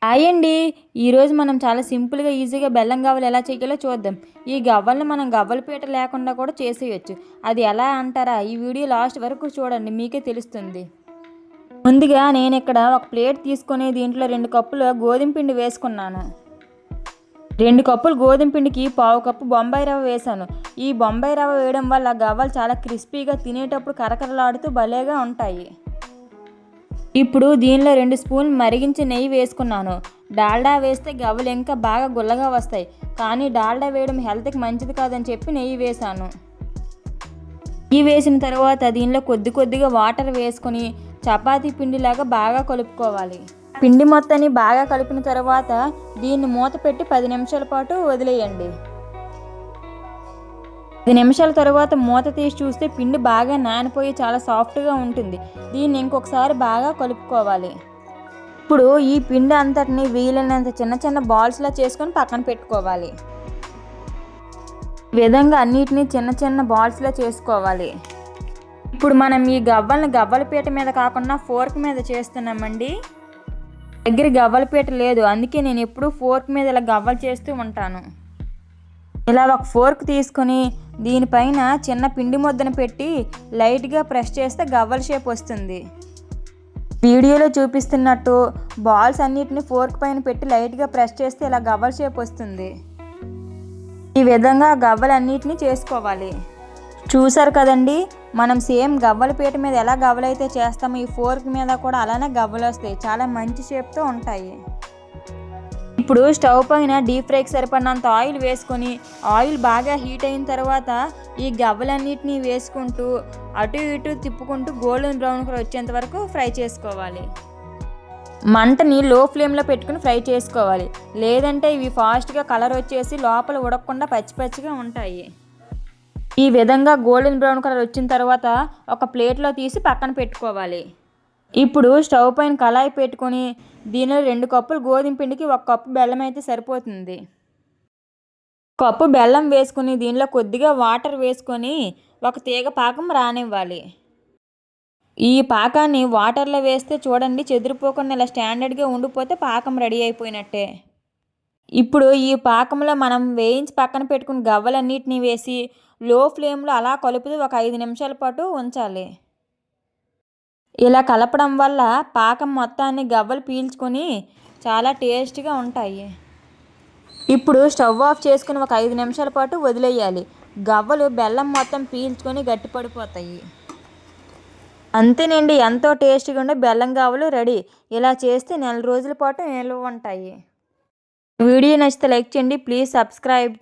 Hi అండి. ఈరోజు మనం చాలా సింపుల్గా ఈజీగా బెల్లం గవ్వలు ఎలా చేయాలో చూద్దాం. ఈ గవ్వల్ని మనం గవ్వల పీట లేకుండా కూడా చేసేయచ్చు. అది ఎలా అంటారా? ఈ వీడియో లాస్ట్ వరకు చూడండి, మీకే తెలుస్తుంది. ముందుగా నేను ఇక్కడ ఒక ప్లేట్ తీసుకొని దీంట్లో 2 కప్పుల గోధుమ పిండి వేసుకున్నాను. 2 కప్పులు గోధుమ పిండికి పావు కప్పు బొంబాయి రవ్వ వేసాను. ఈ బొంబాయి రవ్వ వేయడం వల్ల గవ్వలు చాలా క్రిస్పీగా, తినేటప్పుడు కరకరలాడుతూ భలేగా ఉంటాయి. ఇప్పుడు దీనిలో 2 స్పూన్లు మరిగించి నెయ్యి వేసుకున్నాను. డాల్డా వేస్తే గవ్వలు ఇంకా బాగా గుల్లగా వస్తాయి, కానీ డాల్డా వేయడం హెల్త్కి మంచిది కాదని చెప్పి నెయ్యి వేసాను. నెయ్యి వేసిన తర్వాత దీనిలో కొద్దిగా వాటర్ వేసుకొని చపాతీ పిండిలాగా బాగా కలుపుకోవాలి. పిండి మొత్తాన్ని బాగా కలిపిన తర్వాత దీన్ని మూత పెట్టి 10 నిమిషాల పాటు వదిలేయండి. 10 నిమిషాల తర్వాత మూత తీసి చూస్తే పిండి బాగా నానిపోయి చాలా సాఫ్ట్గా ఉంటుంది. దీన్ని ఇంకొకసారి బాగా కలుపుకోవాలి. ఇప్పుడు ఈ పిండి అంతటిని వీలైనంత చిన్న చిన్న బాల్స్లా చేసుకొని పక్కన పెట్టుకోవాలి. ఈ విధంగా అన్నిటినీ చిన్న చిన్న బాల్స్లా చేసుకోవాలి. ఇప్పుడు మనం ఈ గవ్వల్ని గవ్వల పీట మీద కాకుండా ఫోర్క్ మీద చేస్తున్నామండి. దగ్గర గవ్వల పీట లేదు, అందుకే నేను ఎప్పుడూ ఫోర్క్ మీద ఇలా గవ్వలు చేస్తూ ఉంటాను. ఇలా ఒక ఫోర్క్ తీసుకొని దీనిపైన చిన్న పిండి ముద్దను పెట్టి లైట్గా ప్రెస్ చేస్తే గవ్వల షేప్ వస్తుంది. వీడియోలో చూపిస్తున్నట్టు బాల్స్ అన్నిటిని ఫోర్క్ పైన పెట్టి లైట్గా ప్రెస్ చేస్తే ఇలా గవ్వల షేప్ వస్తుంది. ఈ విధంగా గవ్వలన్నిటిని చేసుకోవాలి. చూసారు కదండి, మనం సేమ్ గవ్వల పీట మీద ఎలా గవ్వలైతే చేస్తామో ఈ ఫోర్క్ మీద కూడా అలానే గవ్వలు వస్తాయి. చాలా మంచి షేప్తో ఉంటాయి. ఇప్పుడు స్టవ్ పైన డీప్ ఫ్రైకి సరిపడినంత ఆయిల్ వేసుకొని ఆయిల్ బాగా హీట్ అయిన తర్వాత ఈ గవ్వలన్నిటినీ వేసుకుంటూ అటు ఇటు తిప్పుకుంటూ గోల్డెన్ బ్రౌన్ కలర్ వచ్చేంత వరకు ఫ్రై చేసుకోవాలి. మంటని లో ఫ్లేమ్లో పెట్టుకుని ఫ్రై చేసుకోవాలి, లేదంటే ఇవి ఫాస్ట్గా కలర్ వచ్చేసి లోపల ఉడకకుండా పచ్చి పచ్చిగా ఉంటాయి. ఈ విధంగా గోల్డెన్ బ్రౌన్ కలర్ వచ్చిన తర్వాత ఒక ప్లేట్లో తీసి పక్కన పెట్టుకోవాలి. ఇప్పుడు స్టవ్ పైన కళాయి పెట్టుకొని దీనిలో 2 కప్పులు గోధుమ పిండికి 1 కప్పు బెల్లం అయితే సరిపోతుంది. కప్పు బెల్లం వేసుకుని దీనిలో కొద్దిగా వాటర్ వేసుకొని ఒక తీగ పాకం రానివ్వాలి. ఈ పాకాన్ని వాటర్లో వేస్తే చూడండి, చెదిరిపోకుండా ఇలా స్టాండర్డ్గా ఉండిపోతే పాకం రెడీ అయిపోయినట్టే. ఇప్పుడు ఈ పాకంలో మనం వేయించి పక్కన పెట్టుకుని గవ్వలన్నిటినీ వేసి లో ఫ్లేమ్లో అలా కలుపుతూ ఒక 5 నిమిషాల పాటు ఉంచాలి. ఇలా కలపడం వల్ల పాకం మొత్తాన్ని గవ్వలు పీల్చుకొని చాలా టేస్ట్గా ఉంటాయి. ఇప్పుడు స్టవ్ ఆఫ్ చేసుకుని ఒక 5 నిమిషాల పాటు వదిలేయాలి. గవ్వలు బెల్లం మొత్తం పీల్చుకొని గట్టిపడిపోతాయి. అంతేనండి, ఎంతో టేస్ట్గా ఉండే బెల్లం గవ్వలు రెడీ. ఇలా చేస్తే 4 రోజుల పాటు నిల్వ ఉంటాయి. వీడియో నచ్చితే లైక్ చేయండి. Please subscribe.